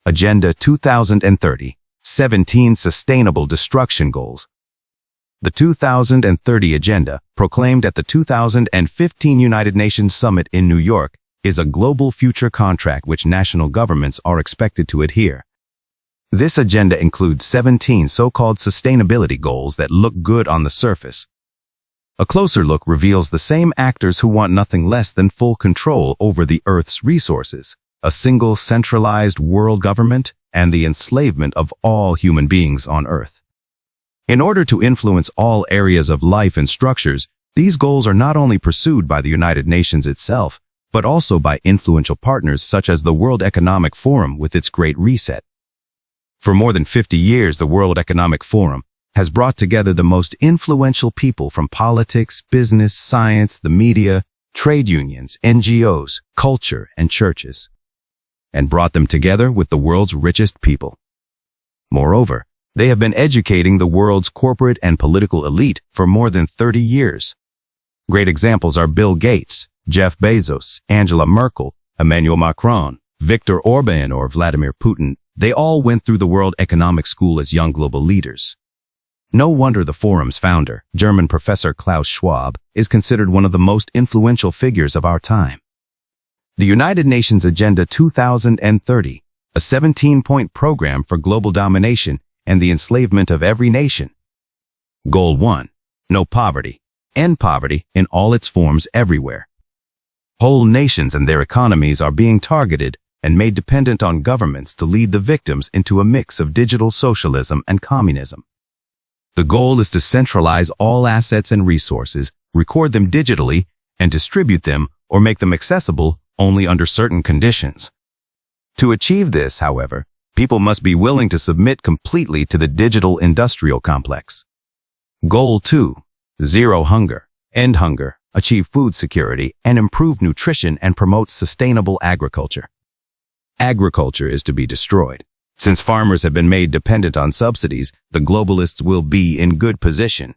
Agenda 2030, 17 Sustainable Destruction Goals. The 2030 Agenda, proclaimed at the 2015 United Nations Summit in New York, is a global future contract which national governments are expected to adhere. This agenda includes 17 so-called sustainability goals that look good on the surface. A closer look reveals the same actors who want nothing less than full control over the Earth's resources, a single centralized world government, and the enslavement of all human beings on Earth. In order to influence all areas of life and structures, these goals are not only pursued by the United Nations itself, but also by influential partners such as the World Economic Forum with its Great Reset. For more than 50 years, the World Economic Forum has brought together the most influential people from politics, business, science, the media, trade unions, NGOs, culture, and churches, and brought them together with the world's richest people. Moreover, they have been educating the world's corporate and political elite for more than 30 years. Great examples are Bill Gates, Jeff Bezos, Angela Merkel, Emmanuel Macron, Viktor Orban, or Vladimir Putin. They all went through the World Economic School as young global leaders. No wonder the forum's founder, German professor Klaus Schwab, is considered one of the most influential figures of our time. The United Nations Agenda 2030, a 17-point program for global domination and the enslavement of every nation. Goal 1. No poverty. End poverty in all its forms everywhere. Whole nations and their economies are being targeted and made dependent on governments to lead the victims into a mix of digital socialism and communism. The goal is to centralize all assets and resources, record them digitally, and distribute them or make them accessible only under certain conditions. To achieve this, however, people must be willing to submit completely to the digital industrial complex. Goal 2. Zero hunger. End hunger, achieve food security, and improve nutrition and promote sustainable agriculture. Agriculture is to be destroyed. Since farmers have been made dependent on subsidies, the globalists will be in good position.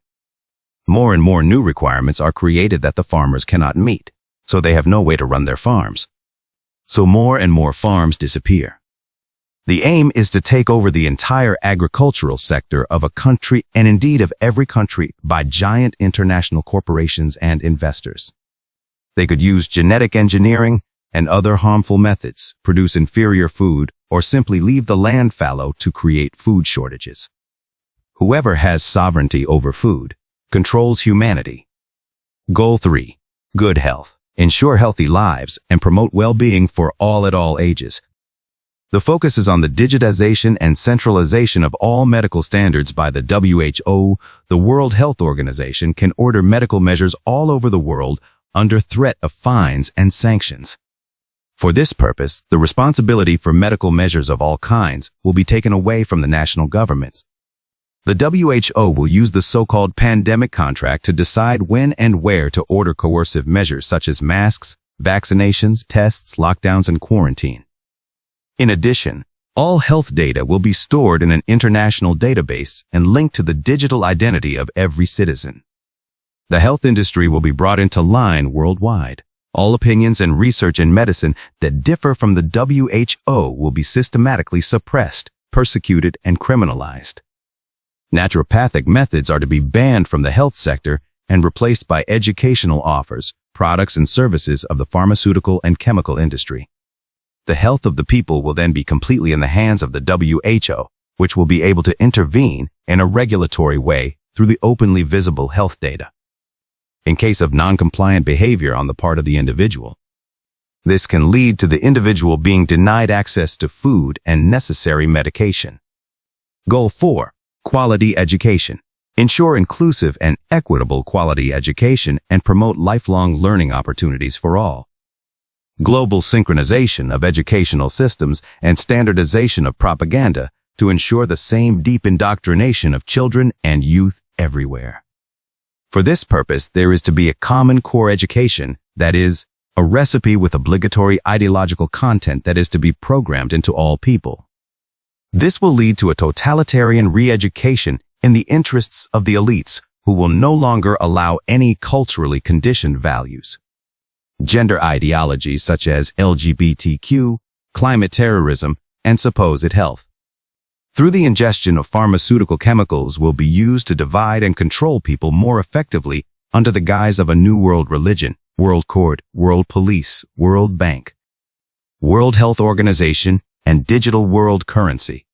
More and more new requirements are created that the farmers cannot meet, so they have no way to run their farms. So more and more farms disappear. The aim is to take over the entire agricultural sector of a country and indeed of every country by giant international corporations and investors. They could use genetic engineering and other harmful methods, produce inferior food, or simply leave the land fallow to create food shortages. Whoever has sovereignty over food controls humanity. Goal 3. Good health. Ensure healthy lives and promote well-being for all at all ages. The focus is on the digitization and centralization of all medical standards by the WHO. The World Health Organization can order medical measures all over the world under threat of fines and sanctions. For this purpose, the responsibility for medical measures of all kinds will be taken away from the national governments. The WHO will use the so-called pandemic contract to decide when and where to order coercive measures such as masks, vaccinations, tests, lockdowns, and quarantine. In addition, all health data will be stored in an international database and linked to the digital identity of every citizen. The health industry will be brought into line worldwide. All opinions and research in medicine that differ from the WHO will be systematically suppressed, persecuted, and criminalized. Naturopathic methods are to be banned from the health sector and replaced by educational offers, products, and services of the pharmaceutical and chemical industry. The health of the people will then be completely in the hands of the WHO, which will be able to intervene in a regulatory way through the openly visible health data. In case of non-compliant behavior on the part of the individual, this can lead to the individual being denied access to food and necessary medication. Goal 4. Quality education. Ensure inclusive and equitable quality education and promote lifelong learning opportunities for all. Global synchronization of educational systems and standardization of propaganda to ensure the same deep indoctrination of children and youth everywhere. For this purpose, there is to be a common core education, that is, a recipe with obligatory ideological content that is to be programmed into all people. This will lead to a totalitarian re-education in the interests of the elites, who will no longer allow any culturally conditioned values. Gender ideologies such as LGBTQ, climate terrorism, and supposed health. Through the ingestion of pharmaceutical chemicals will be used to divide and control people more effectively under the guise of a new world religion, world court, world police, World Bank, World Health Organization, and digital world currency.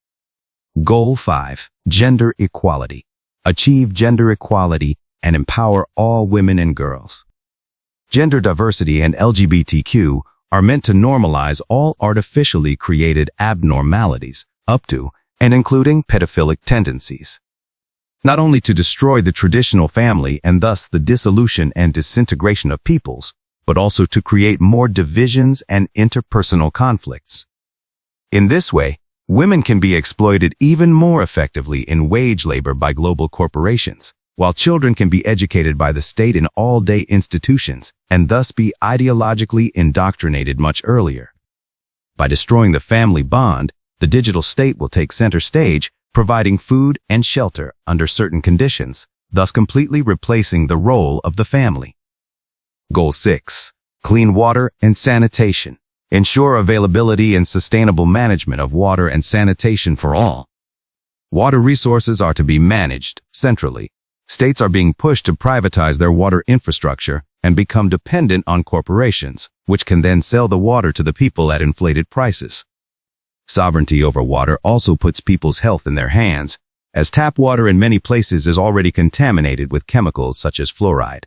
Goal 5. Gender equality. Achieve gender equality and empower all women and girls. Gender diversity and LGBTQ are meant to normalize all artificially created abnormalities, up to and including pedophilic tendencies. Not only to destroy the traditional family and thus the dissolution and disintegration of peoples, but also to create more divisions and interpersonal conflicts. In this way, women can be exploited even more effectively in wage labor by global corporations, while children can be educated by the state in all-day institutions and thus be ideologically indoctrinated much earlier. By destroying the family bond, the digital state will take center stage, providing food and shelter under certain conditions, thus completely replacing the role of the family. Goal 6. Clean water and sanitation. Ensure availability and sustainable management of water and sanitation for all. Water resources are to be managed centrally. States are being pushed to privatize their water infrastructure and become dependent on corporations, which can then sell the water to the people at inflated prices. Sovereignty over water also puts people's health in their hands, as tap water in many places is already contaminated with chemicals such as fluoride.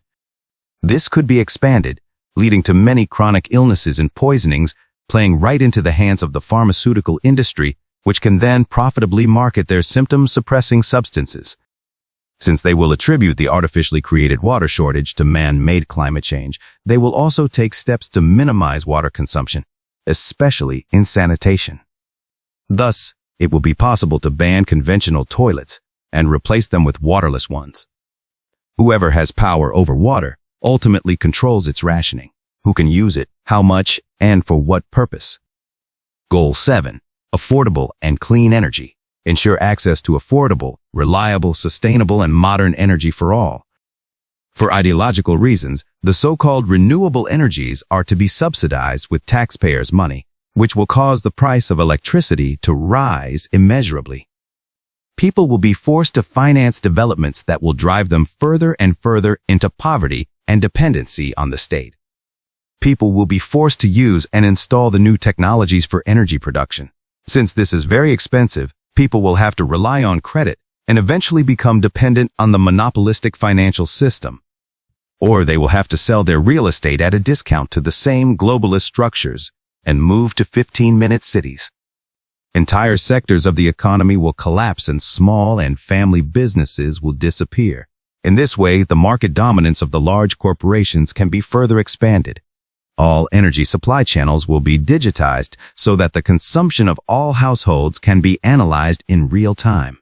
This could be expanded, leading to many chronic illnesses and poisonings, playing right into the hands of the pharmaceutical industry, which can then profitably market their symptom-suppressing substances. Since they will attribute the artificially created water shortage to man-made climate change, they will also take steps to minimize water consumption, especially in sanitation. Thus, it will be possible to ban conventional toilets and replace them with waterless ones. Whoever has power over water ultimately controls its rationing, who can use it, how much, and for what purpose. Goal 7. Affordable and clean energy. Ensure access to affordable, reliable, sustainable, and modern energy for all. For ideological reasons, the so-called renewable energies are to be subsidized with taxpayers' money, which will cause the price of electricity to rise immeasurably. People will be forced to finance developments that will drive them further and further into poverty and dependency on the state. People will be forced to use and install the new technologies for energy production. Since this is very expensive, people will have to rely on credit and eventually become dependent on the monopolistic financial system. Or they will have to sell their real estate at a discount to the same globalist structures and move to 15-minute cities. Entire sectors of the economy will collapse and small and family businesses will disappear. In this way, the market dominance of the large corporations can be further expanded. All energy supply channels will be digitized so that the consumption of all households can be analyzed in real time.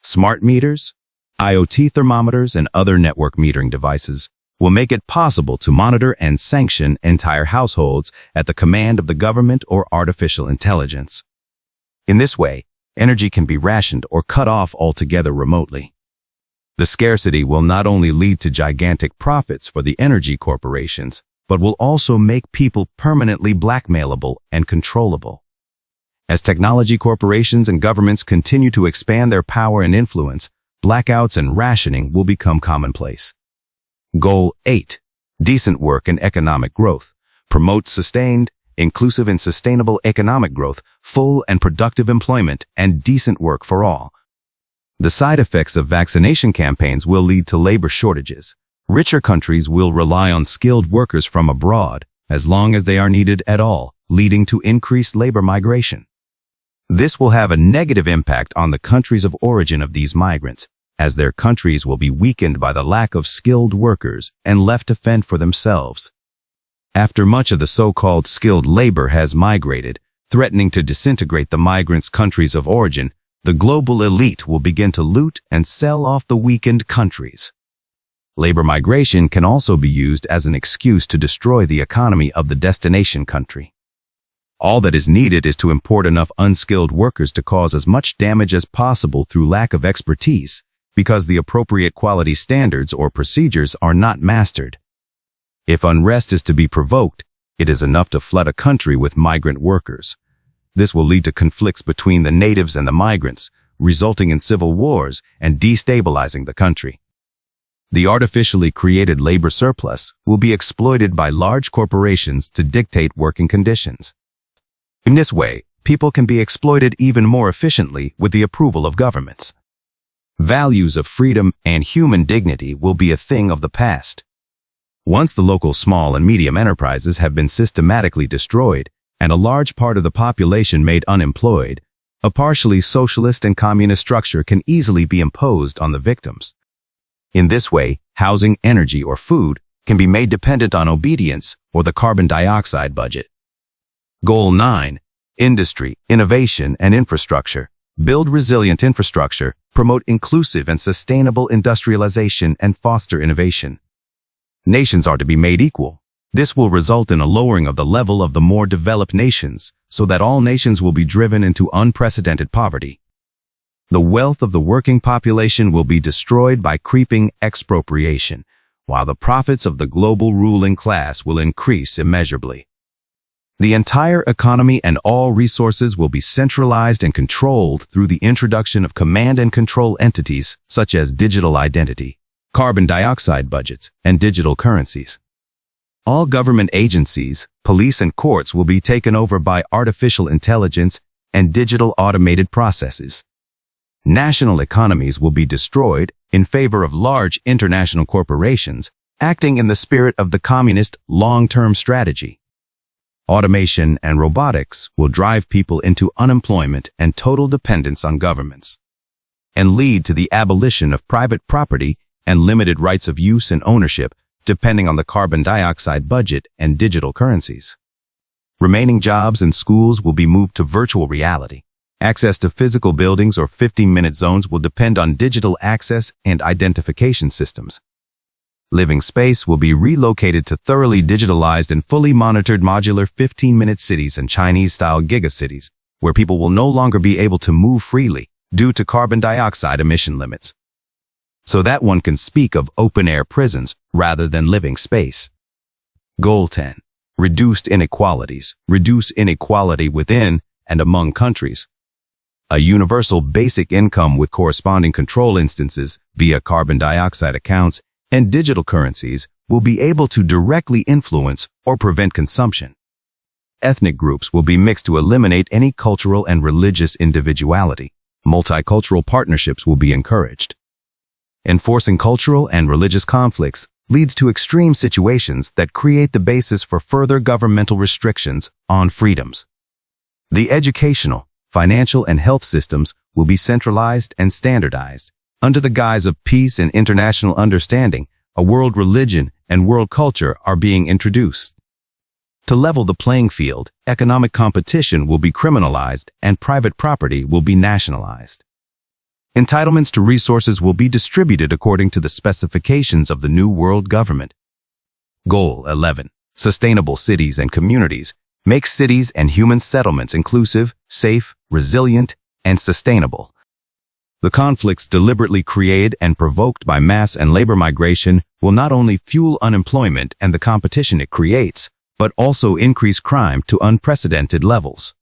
Smart meters, IoT thermometers, and other network metering devices will make it possible to monitor and sanction entire households at the command of the government or artificial intelligence. In this way, energy can be rationed or cut off altogether remotely. The scarcity will not only lead to gigantic profits for the energy corporations, but will also make people permanently blackmailable and controllable. As technology corporations and governments continue to expand their power and influence, blackouts and rationing will become commonplace. Goal 8. Decent work and economic growth. Promote sustained, inclusive and sustainable economic growth, full and productive employment, and decent work for all. The side effects of vaccination campaigns will lead to labor shortages. Richer countries will rely on skilled workers from abroad, as long as they are needed at all, leading to increased labor migration. This will have a negative impact on the countries of origin of these migrants, as their countries will be weakened by the lack of skilled workers and left to fend for themselves. After much of the so-called skilled labor has migrated, threatening to disintegrate the migrants' countries of origin, the global elite will begin to loot and sell off the weakened countries. Labor migration can also be used as an excuse to destroy the economy of the destination country. All that is needed is to import enough unskilled workers to cause as much damage as possible through lack of expertise, because the appropriate quality standards or procedures are not mastered. If unrest is to be provoked, it is enough to flood a country with migrant workers. This will lead to conflicts between the natives and the migrants, resulting in civil wars and destabilizing the country. The artificially created labor surplus will be exploited by large corporations to dictate working conditions. In this way, people can be exploited even more efficiently with the approval of governments. Values of freedom and human dignity will be a thing of the past. Once the local small and medium enterprises have been systematically destroyed and a large part of the population made unemployed, a partially socialist and communist structure can easily be imposed on the victims. In this way, housing, energy, or food can be made dependent on obedience or the carbon dioxide budget. Goal 9. Industry, innovation, and infrastructure. Build resilient infrastructure, promote inclusive and sustainable industrialization, and foster innovation. Nations are to be made equal. This will result in a lowering of the level of the more developed nations, so that all nations will be driven into unprecedented poverty. The wealth of the working population will be destroyed by creeping expropriation, while the profits of the global ruling class will increase immeasurably. The entire economy and all resources will be centralized and controlled through the introduction of command and control entities such as digital identity, carbon dioxide budgets, and digital currencies. All government agencies, police, and courts will be taken over by artificial intelligence and digital automated processes. National economies will be destroyed in favor of large international corporations, acting in the spirit of the communist long-term strategy. Automation and robotics will drive people into unemployment and total dependence on governments, and lead to the abolition of private property and limited rights of use and ownership, depending on the carbon dioxide budget and digital currencies. Remaining jobs and schools will be moved to virtual reality. Access to physical buildings or 15-minute zones will depend on digital access and identification systems. Living space will be relocated to thoroughly digitalized and fully monitored modular 15-minute cities and Chinese-style gigacities, where people will no longer be able to move freely due to carbon dioxide emission limits. So that one can speak of open-air prisons rather than living space. Goal 10. Reduced inequalities. Reduce inequality within and among countries. A universal basic income with corresponding control instances via carbon dioxide accounts and digital currencies will be able to directly influence or prevent consumption. Ethnic groups will be mixed to eliminate any cultural and religious individuality. Multicultural partnerships will be encouraged. Enforcing cultural and religious conflicts leads to extreme situations that create the basis for further governmental restrictions on freedoms. The educational, financial, and health systems will be centralized and standardized. Under the guise of peace and international understanding, a world religion and world culture are being introduced. To level the playing field, economic competition will be criminalized and private property will be nationalized. Entitlements to resources will be distributed according to the specifications of the new world government. Goal 11. Sustainable cities and communities. Make cities and human settlements inclusive, safe, resilient, and sustainable. The conflicts deliberately created and provoked by mass and labor migration will not only fuel unemployment and the competition it creates, but also increase crime to unprecedented levels.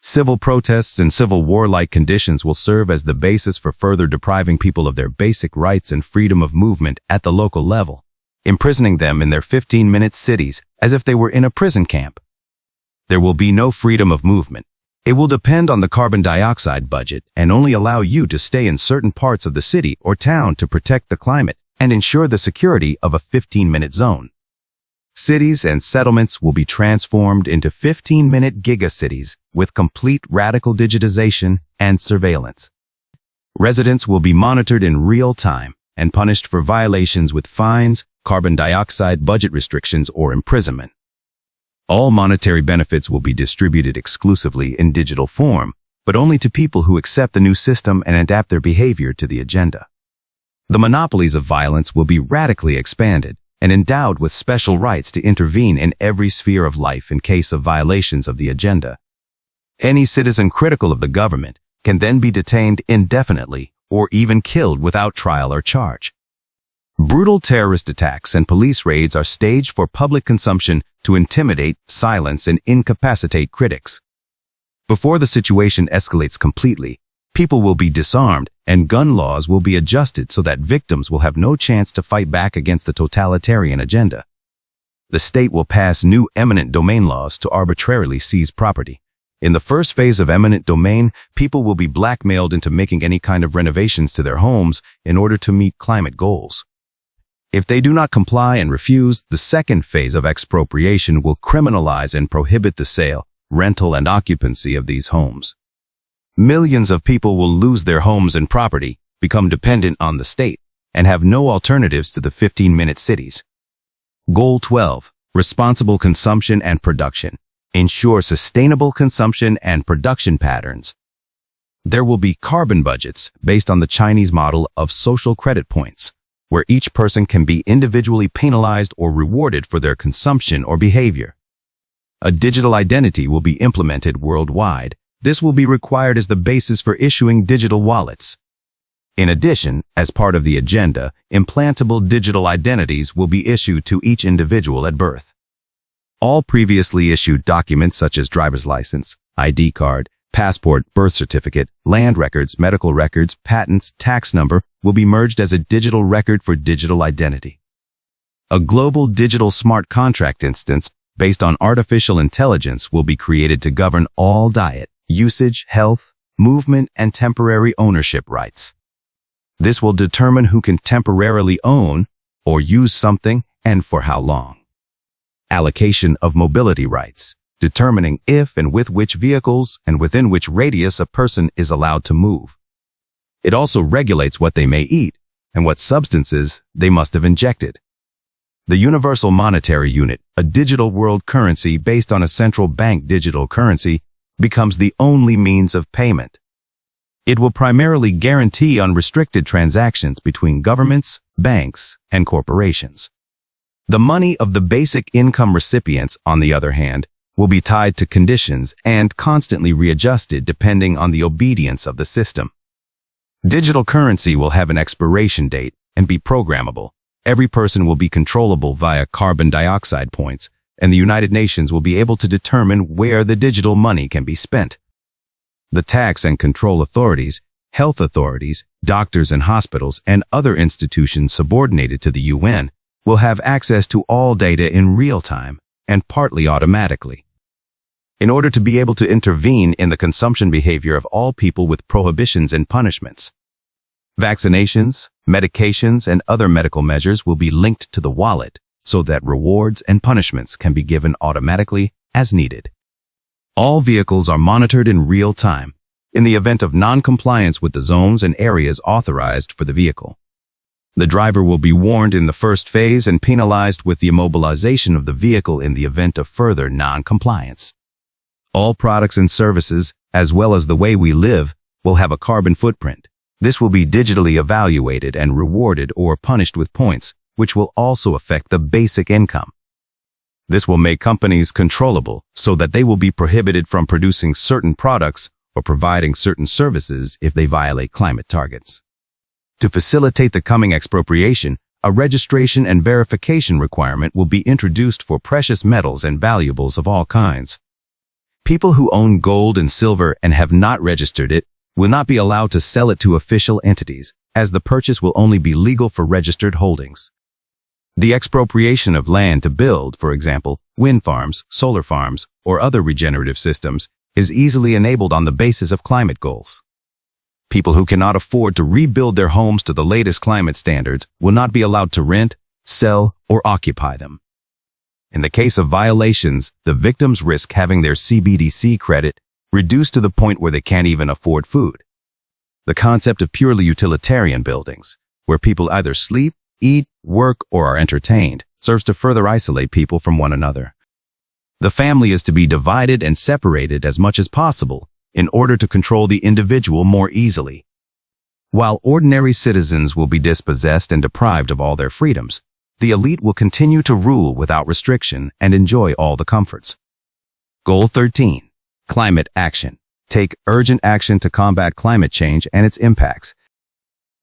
Civil protests and civil war-like conditions will serve as the basis for further depriving people of their basic rights and freedom of movement at the local level, imprisoning them in their 15-minute cities as if they were in a prison camp. There will be no freedom of movement. It will depend on the carbon dioxide budget and only allow you to stay in certain parts of the city or town to protect the climate and ensure the security of a 15-minute zone. Cities and settlements will be transformed into 15-minute gigacities with complete radical digitization and surveillance. Residents will be monitored in real time and punished for violations with fines, carbon dioxide budget restrictions, or imprisonment. All monetary benefits will be distributed exclusively in digital form, but only to people who accept the new system and adapt their behavior to the agenda. The monopolies of violence will be radically expanded and endowed with special rights to intervene in every sphere of life in case of violations of the agenda. Any citizen critical of the government can then be detained indefinitely or even killed without trial or charge. Brutal terrorist attacks and police raids are staged for public consumption to intimidate, silence, and incapacitate critics. Before the situation escalates completely, people will be disarmed and gun laws will be adjusted so that victims will have no chance to fight back against the totalitarian agenda. The state will pass new eminent domain laws to arbitrarily seize property. In the first phase of eminent domain, people will be blackmailed into making any kind of renovations to their homes in order to meet climate goals. If they do not comply and refuse, the second phase of expropriation will criminalize and prohibit the sale, rental, and occupancy of these homes. Millions of people will lose their homes and property, become dependent on the state, and have no alternatives to the 15-minute cities. Goal 12. Responsible consumption and production. Ensure sustainable consumption and production patterns. There will be carbon budgets based on the Chinese model of social credit points, where each person can be individually penalized or rewarded for their consumption or behavior. A digital identity will be implemented worldwide. This will be required as the basis for issuing digital wallets. In addition, as part of the agenda, implantable digital identities will be issued to each individual at birth. All previously issued documents such as driver's license, ID card, passport, birth certificate, land records, medical records, patents, tax number will be merged as a digital record for digital identity. A global digital smart contract instance based on artificial intelligence will be created to govern all diet, usage, health, movement, and temporary ownership rights. This will determine who can temporarily own or use something and for how long. Allocation of mobility rights, determining if and with which vehicles and within which radius a person is allowed to move. It also regulates what they may eat and what substances they must have injected. The Universal Monetary Unit, a digital world currency based on a central bank digital currency, becomes the only means of payment. It will primarily guarantee unrestricted transactions between governments, banks, and corporations. The money of the basic income recipients, on the other hand, will be tied to conditions and constantly readjusted depending on the obedience of the system. Digital currency will have an expiration date and be programmable. Every person will be controllable via carbon dioxide points, and the United Nations will be able to determine where the digital money can be spent. The tax and control authorities, health authorities, doctors and hospitals, and other institutions subordinated to the UN will have access to all data in real time and partly automatically. In order to be able to intervene in the consumption behavior of all people with prohibitions and punishments, vaccinations, medications, and other medical measures will be linked to the wallet so that rewards and punishments can be given automatically as needed. All vehicles are monitored in real time in the event of non-compliance with the zones and areas authorized for the vehicle. The driver will be warned in the first phase and penalized with the immobilization of the vehicle in the event of further non-compliance. All products and services, as well as the way we live, will have a carbon footprint. This will be digitally evaluated and rewarded or punished with points, which will also affect the basic income. This will make companies controllable so that they will be prohibited from producing certain products or providing certain services if they violate climate targets. To facilitate the coming expropriation, a registration and verification requirement will be introduced for precious metals and valuables of all kinds. People who own gold and silver and have not registered it will not be allowed to sell it to official entities, as the purchase will only be legal for registered holdings. The expropriation of land to build, for example, wind farms, solar farms, or other regenerative systems, is easily enabled on the basis of climate goals. People who cannot afford to rebuild their homes to the latest climate standards will not be allowed to rent, sell, or occupy them. In the case of violations, the victims risk having their CBDC credit reduced to the point where they can't even afford food. The concept of purely utilitarian buildings, where people either sleep, eat, work, or are entertained, serves to further isolate people from one another. The family is to be divided and separated as much as possible in order to control the individual more easily. While ordinary citizens will be dispossessed and deprived of all their freedoms, the elite will continue to rule without restriction and enjoy all the comforts. Goal 13. Climate action. Take urgent action to combat climate change and its impacts.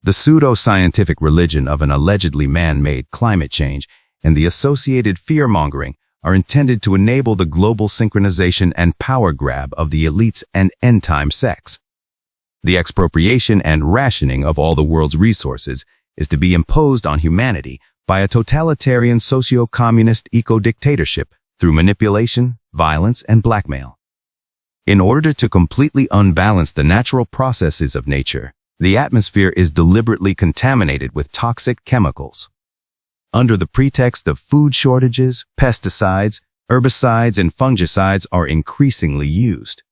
The pseudo-scientific religion of an allegedly man-made climate change and the associated fear-mongering are intended to enable the global synchronization and power grab of the elites and end-time sects. The expropriation and rationing of all the world's resources is to be imposed on humanity by a totalitarian socio-communist eco-dictatorship through manipulation, violence, and blackmail. In order to completely unbalance the natural processes of nature, the atmosphere is deliberately contaminated with toxic chemicals. Under the pretext of food shortages, pesticides, herbicides, and fungicides are increasingly used.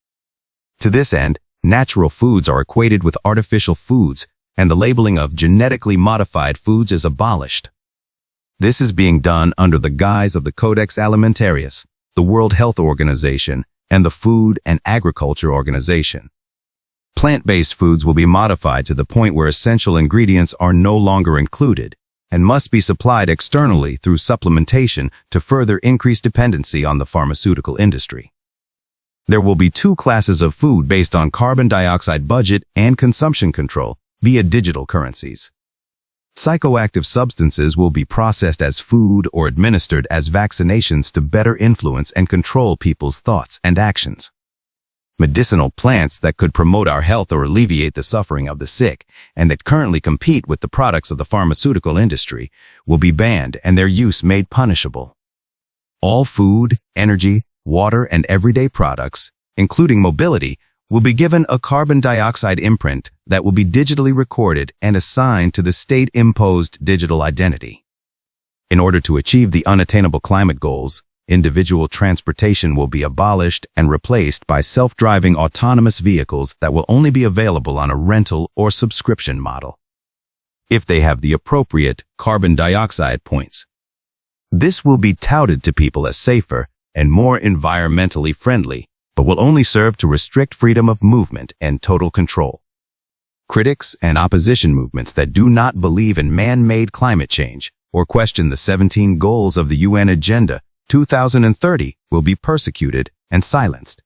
To this end, natural foods are equated with artificial foods, and the labeling of genetically modified foods is abolished. This is being done under the guise of the Codex Alimentarius, the World Health Organization, and the Food and Agriculture Organization. Plant-based foods will be modified to the point where essential ingredients are no longer included and must be supplied externally through supplementation to further increase dependency on the pharmaceutical industry. There will be two classes of food based on carbon dioxide budget and consumption control via digital currencies. Psychoactive substances will be processed as food or administered as vaccinations to better influence and control people's thoughts and actions. Medicinal plants that could promote our health or alleviate the suffering of the sick, and that currently compete with the products of the pharmaceutical industry, will be banned and their use made punishable. All food, energy, water, and everyday products, including mobility, will be given a carbon dioxide imprint that will be digitally recorded and assigned to the state-imposed digital identity. In order to achieve the unattainable climate goals, individual transportation will be abolished and replaced by self-driving autonomous vehicles that will only be available on a rental or subscription model, if they have the appropriate carbon dioxide points. This will be touted to people as safer and more environmentally friendly, but will only serve to restrict freedom of movement and total control. Critics and opposition movements that do not believe in man-made climate change or question the 17 goals of the UN Agenda 2030 will be persecuted and silenced.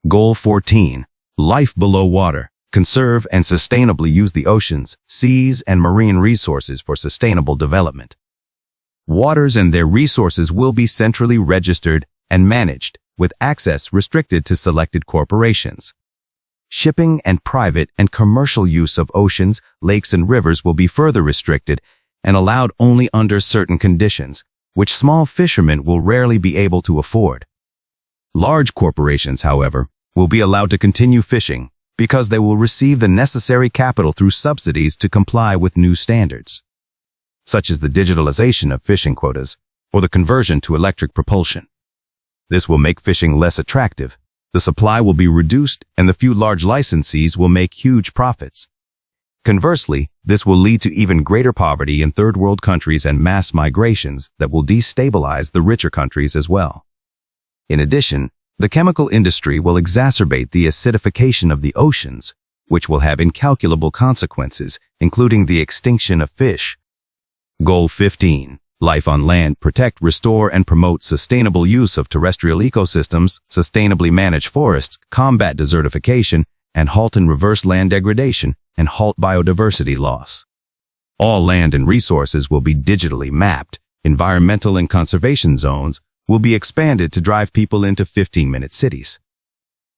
Goal 14. Life below water. Conserve and sustainably use the oceans, seas, and marine resources for sustainable development. Waters and their resources will be centrally registered and managed, with access restricted to selected corporations. Shipping and private and commercial use of oceans, lakes, and rivers will be further restricted and allowed only under certain conditions, which small fishermen will rarely be able to afford. Large corporations, however, will be allowed to continue fishing because they will receive the necessary capital through subsidies to comply with new standards, such as the digitalization of fishing quotas or the conversion to electric propulsion. This will make fishing less attractive, the supply will be reduced, and the few large licensees will make huge profits. Conversely, this will lead to even greater poverty in third world countries and mass migrations that will destabilize the richer countries as well. In addition, the chemical industry will exacerbate the acidification of the oceans, which will have incalculable consequences, including the extinction of fish. Goal 15. Life on land. Protect, restore, and promote sustainable use of terrestrial ecosystems, sustainably manage forests, combat desertification, and halt and reverse land degradation, and halt biodiversity loss. All land and resources will be digitally mapped. Environmental and conservation zones will be expanded to drive people into 15-minute cities.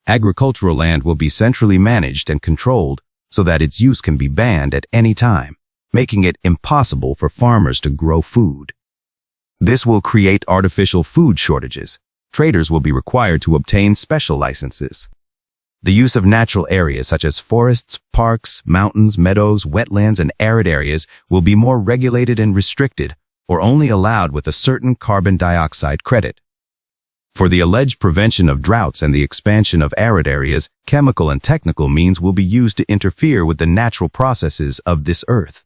Agricultural land will be centrally managed and controlled so that its use can be banned at any time, making it impossible for farmers to grow food. This will create artificial food shortages. Traders will be required to obtain special licenses. The use of natural areas such as forests, parks, mountains, meadows, wetlands, and arid areas will be more regulated and restricted, or only allowed with a certain carbon dioxide credit. For the alleged prevention of droughts and the expansion of arid areas, chemical and technical means will be used to interfere with the natural processes of this earth.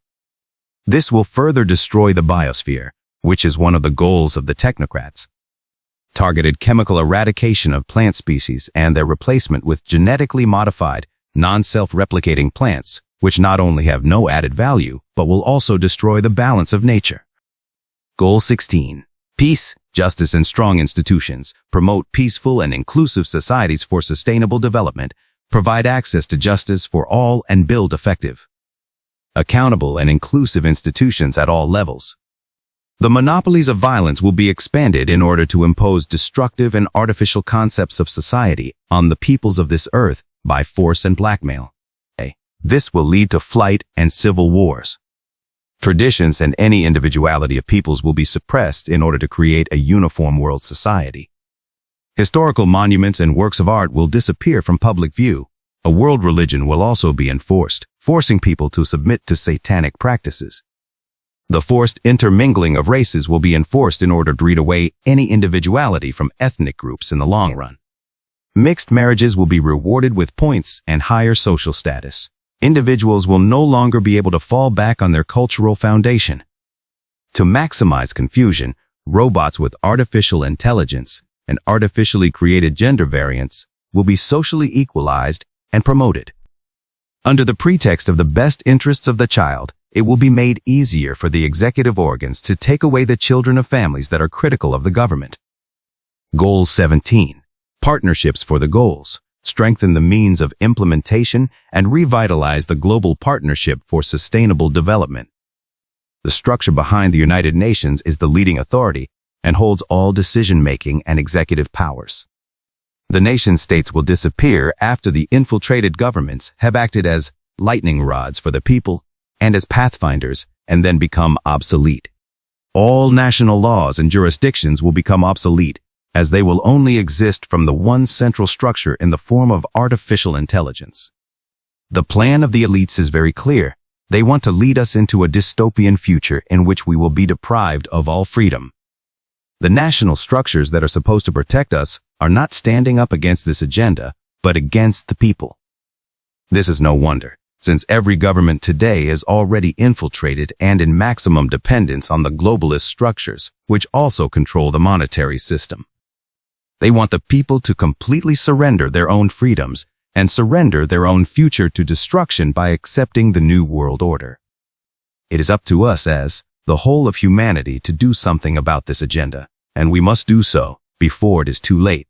This will further destroy the biosphere, which is one of the goals of the technocrats. Targeted chemical eradication of plant species and their replacement with genetically modified, non-self-replicating plants, which not only have no added value, but will also destroy the balance of nature. Goal 16. Peace, justice, and strong institutions. Promote peaceful and inclusive societies for sustainable development. Provide access to justice for all and build effective, accountable, and inclusive institutions at all levels. The monopolies of violence will be expanded in order to impose destructive and artificial concepts of society on the peoples of this earth by force and blackmail. This will lead to flight and civil wars. Traditions and any individuality of peoples will be suppressed in order to create a uniform world society. Historical monuments and works of art will disappear from public view. A world religion will also be enforced, forcing people to submit to satanic practices. The forced intermingling of races will be enforced in order to breed away any individuality from ethnic groups in the long run. Mixed marriages will be rewarded with points and higher social status. Individuals will no longer be able to fall back on their cultural foundation. To maximize confusion, robots with artificial intelligence and artificially created gender variants will be socially equalized and promoted. Under the pretext of the best interests of the child, it will be made easier for the executive organs to take away the children of families that are critical of the government. Goal 17. Partnerships for the goals. Strengthen the means of implementation and revitalize the global partnership for sustainable development. The structure behind the United Nations is the leading authority and holds all decision-making and executive powers. The nation-states will disappear after the infiltrated governments have acted as lightning rods for the people and as pathfinders and then become obsolete. All national laws and jurisdictions will become obsolete, as they will only exist from the one central structure in the form of artificial intelligence. The plan of the elites is very clear. They want to lead us into a dystopian future in which we will be deprived of all freedom. The national structures that are supposed to protect us are not standing up against this agenda, but against the people. This is no wonder, since every government today is already infiltrated and in maximum dependence on the globalist structures, which also control the monetary system. They want the people to completely surrender their own freedoms and surrender their own future to destruction by accepting the New World Order. It is up to us as the whole of humanity to do something about this agenda, and we must do so before it is too late.